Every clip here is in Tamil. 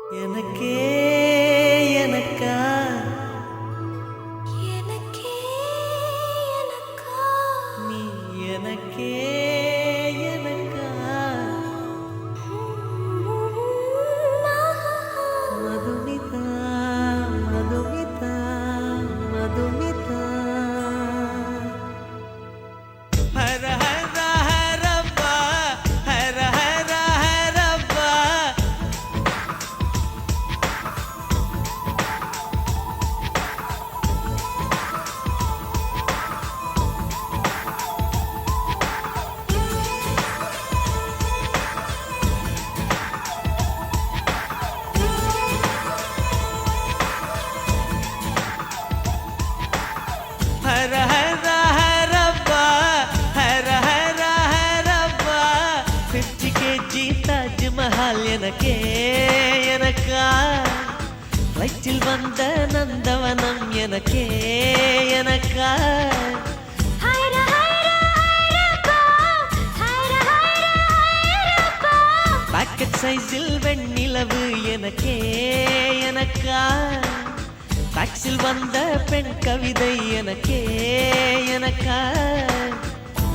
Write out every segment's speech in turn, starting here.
எனக்கே எனக்கா எனக்கே எனக்கா நீ எனக்கே எனக்கா மதுமிதா மதுமிதா மதுமிதா ஹர ஹர ஹரப்பா ஹர ஹர ஹரப்பா ஹர ஹர ஹரப்பா ஹர ஹர ஹரப்பா 50 kg தாஜ்மஹால் எனக்கே எனக்கா வயிற்றில் வந்த நந்தவனம் எனக்கே எனக்கா ஹைர ஹைர ஹைரப்பா ஹைர ஹைர ஹைரப்பா பாக்கெட் சைஸில் வெண்ணிலவு எனக்கே எனக்கா டாக்ஸில் வந்த பெண் கவிதை எனக்கே எனக்கா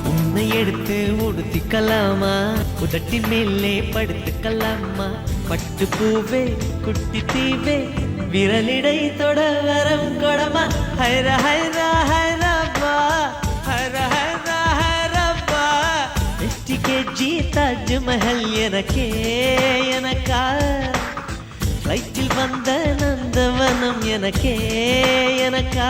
உன்னை எடுத்து உடுத்திக்கலாமா உதட்டின் மேலே படுத்துக்கலாமா பட்டு பூவே குட்டி தீவே விரலிடை தொட வரம் கொடமா ஹைர ஹைர ஹைரப்பா ஹர ஹைர ஹைரப்பா 50 kg தாஜ்மஹல் எனக்கே எனக்கா வயிற்றில் வந்த நந்தவனம் எனக்கே எனக்கா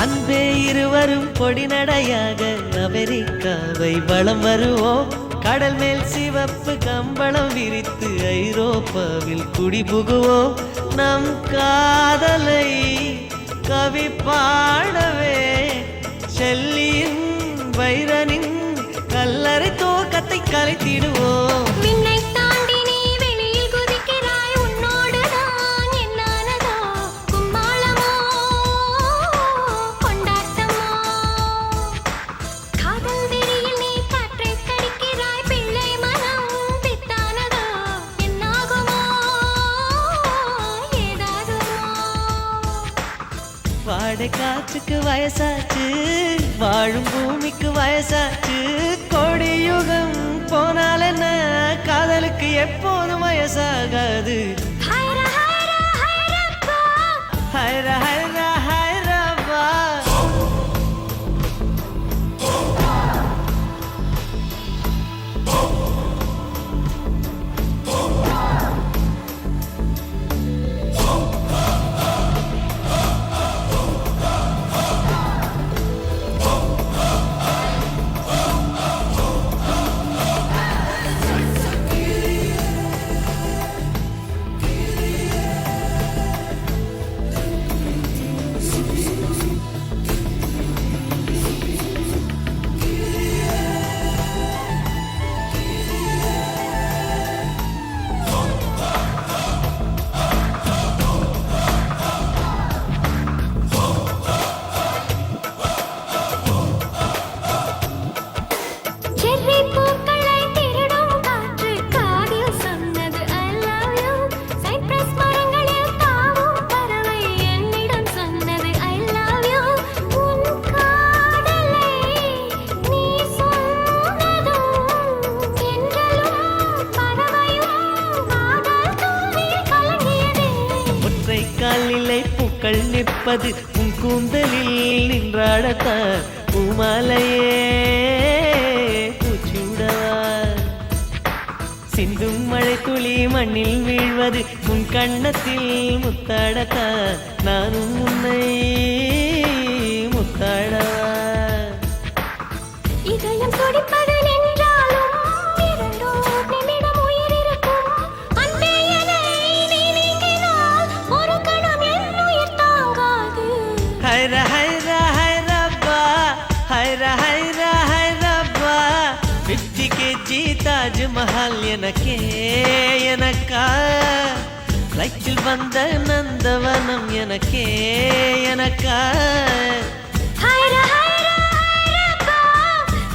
அன்பே இருவரும் பொடி நடையாக அமெரிக்காவை வலம் வருவோம் கடல் மேல் சிவப்பு கம்பளம் விரித்து ஐரோப்பாவில் குடிபுகுவோம் நம் காதலை கவி பாடவே செல்லியின் வைரனின் கல்லறை தோக்கத்தை கலைத்திடுவோம் விண்ணை தாண்டி நீ வெளியில் குதிக்கிறாய் உன்னோடு நான் என்னானதோ கும்மாளமோ கொண்டாட்டமோ காதல் வெறியில் நீ காற்றை கடிக்கிறாய் பிள்ளை மனம் பித்தானதோ என்னாகுமோ ஏதாகுமோ வாடை காற்றுக்கு வயசாச்சு வாழும் பூமிக்கு வயசாச்சு கொடியுகம் போனால் என்ன காதலுக்கு எப்போதும் வயசாகாது ஹைர ஹைர ஹைரப்பா ஹைர ஹைர ஹைரப்பா செர்ரி பூக்களை திருடும் காற்று காதில் சொன்னது I love you சைப்ரஸ் மரங்களில் தாவும் பறவை என்னிடம் சொன்னது I love you உன் காதலை நீ சொன்னதும் என்றலும் பறவையும் காதல் தூவில் கலங்கியதே ஒற்றை காலிலே பூக்கள் நிற்பது உன் கூந்தலில் நின்றாடத்தான் பூமாலையே பூச்சிவிடவா சிந்தும் மழை துளி மண்ணில் வீழ்வது உன் கண்ணத்தில் முத்தாடத்தா நானும் உன்னை முத்தாடவா இதயம் துடிப்பது நின்றாலும் இரண்டோர் நிமிடம் உயிர் இருக்கும். அன்பே என்னை நீ நீங்கினால் ஒரு கணம் என் உயிர் தாங்காது. ஹைர ஹைர ஹைரப்பா ஹைர ஹைர ஹைரப்பா 50 kg தாஜ்மஹால் எனக்கே எனக்கா ஃப்ளைட்டில் வந்த நந்தவனம் எனக்கே எனக்கா ஹைர ஹைர ஹைரப்பா,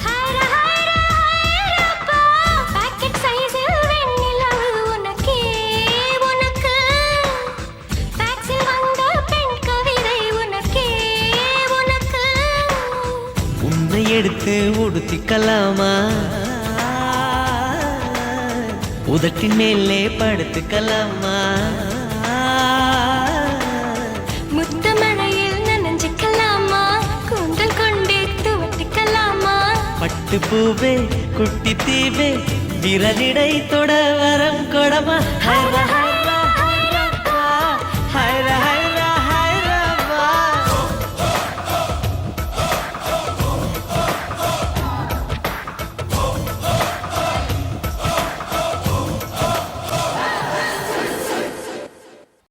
ஹைர ஹைர ஹைரப்பா. பாக்கெட் சைஸில் வெண்ணிலவு உனக்கே உனக்கு. டாக்ஸில் வந்த பெண் கவிதை உனக்கே உனக்கு. உன்னை எடுத்து உடுத்திக்கலாமா உதட்டின் மேலே படுத்துக்கலாமா முத்தமழையில் நனைஞ்சுக்கலாமா கூந்தல் கொண்டு துவட்டிக்கலாமா பட்டு பூவே குட்டி தீவே விரலிடை தொட வரம் கொடமா ஹைர ஹைர